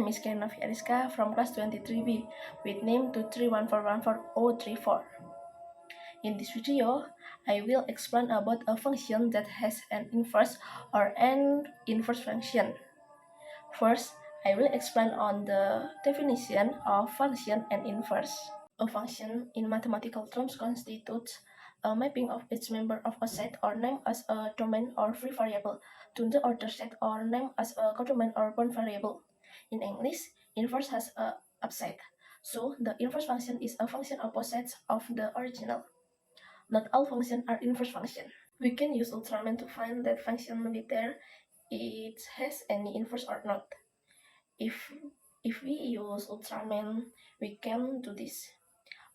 name is Kenavi Ariska from class 23B with name 231414034. In this video, I will explain about a function that has an inverse or an inverse function. First, I will explain on the definition of function and inverse. A function in mathematical terms constitutes a mapping of its member of a set or named as a domain or free variable to the other set or named as a codomain or bound variable. In English, inverse has a upset, so the inverse function is a function opposite of the original. Not all functions are inverse function. We can use Ultraman to find that function whether it has any inverse or not. If we use Ultraman, we can do this.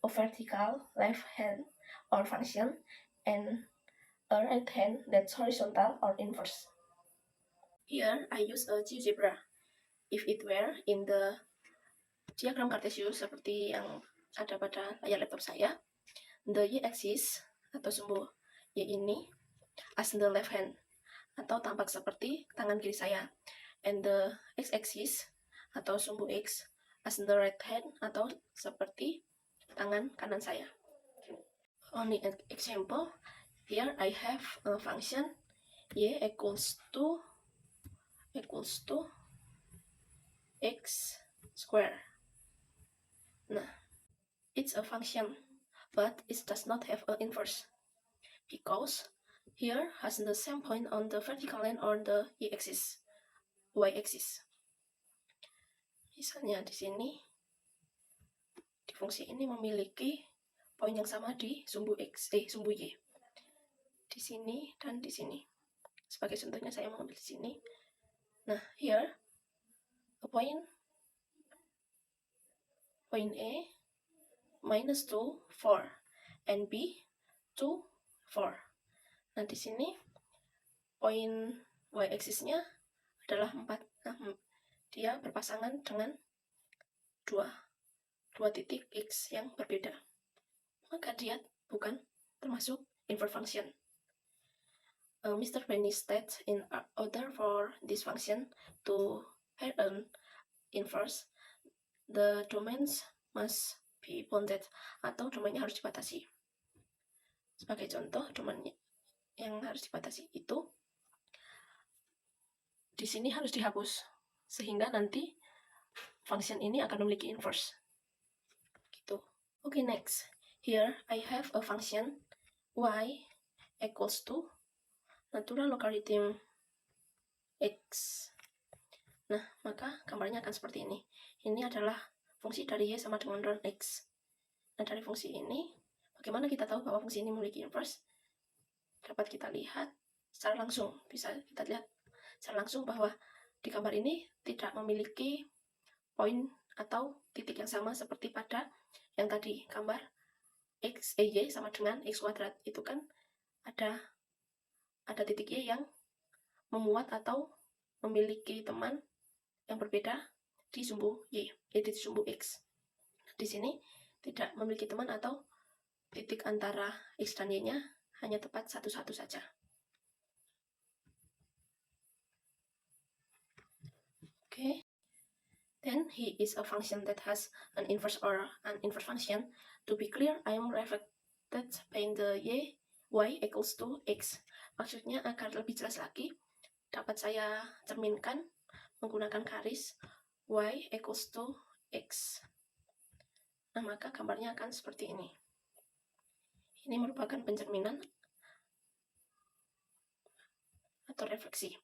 A vertical left hand or function and a right hand that's horizontal or inverse. Here I use a GeoGebra. If it were in the diagram Cartesius seperti yang ada pada layar laptop saya, the y-axis atau sumbu y ini as the left hand atau tampak seperti tangan kiri saya, and the x-axis atau sumbu x as the right hand atau seperti tangan kanan saya. Only an example, here I have a function y equals to x square. Nah, it's a function, but it does not have an inverse because here has the same point on the vertical line or the y-axis. Misalnya di sini, di fungsi ini memiliki poin yang sama di sumbu sumbu y. Di sini dan di sini. Sebagai contohnya saya mengambil di sini. Nah, here a point A minus 2, 4 and B 2, 4. Nah, di sini poin y-axisnya adalah 4. Nah, dia berpasangan dengan dua titik x yang berbeda. Maka dia bukan termasuk inverse function. Mr. Benny states in order for this function to have an inverse, the domains must be bounded atau domainnya harus dibatasi. Sebagai contoh, domain yang harus dibatasi itu di sini harus dihapus sehingga nanti function ini akan memiliki inverse. Gitu. Okay, next. Here I have a function y equals to natural logarithm x. Nah, maka gambarnya akan seperti ini. Ini adalah fungsi dari y sama dengan ln x. Nah, dari fungsi ini, bagaimana kita tahu bahwa fungsi ini memiliki inverse? Dapat kita lihat secara langsung. Bisa kita lihat secara langsung bahwa di gambar ini tidak memiliki poin atau titik yang sama seperti pada yang tadi. Gambar y sama dengan x kuadrat. Itu kan ada titik y yang memuat atau memiliki teman yang berbeda di sumbu y, yaitu di sumbu x. Di sini tidak memiliki teman atau titik antara x dan y-nya hanya tepat satu-satu saja. Okay. Then he is a function that has an inverse or an inverse function. To be clear, I am reflected by the y equals to x. Maksudnya agar lebih jelas lagi, dapat saya cerminkan menggunakan garis y equals to x. Nah, maka gambarnya akan seperti ini. Ini merupakan pencerminan atau refleksi.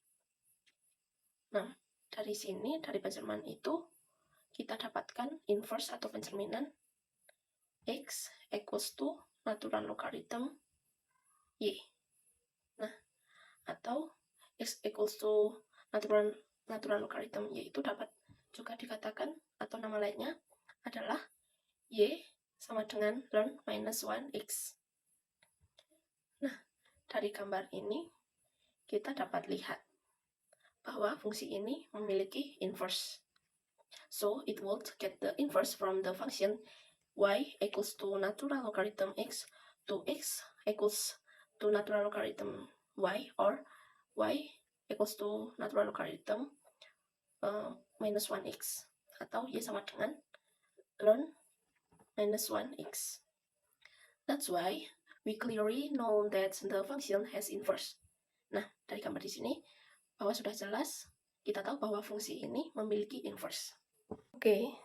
Nah, dari sini, dari pencerminan itu, kita dapatkan inverse atau pencerminan x equals to natural logarithm y. Nah, atau x equals to natural logarithm y itu dapat juga dikatakan atau nama lainnya adalah y sama dengan ln minus 1x. Nah, dari gambar ini kita dapat lihat bahwa fungsi ini memiliki inverse. So, it will get the inverse from the function y equals to natural logarithm x to x equals to natural logarithm y, or y equals to natural logarithm minus 1x. atau Y sama dengan ln minus 1x. That's why we clearly know that the function has inverse. Nah, dari gambar di sini, bahwa sudah jelas, kita tahu bahwa fungsi ini memiliki inverse. Okay,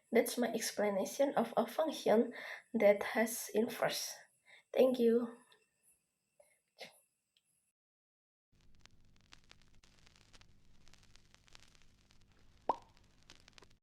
that's my explanation of a function that has inverse. Thank you.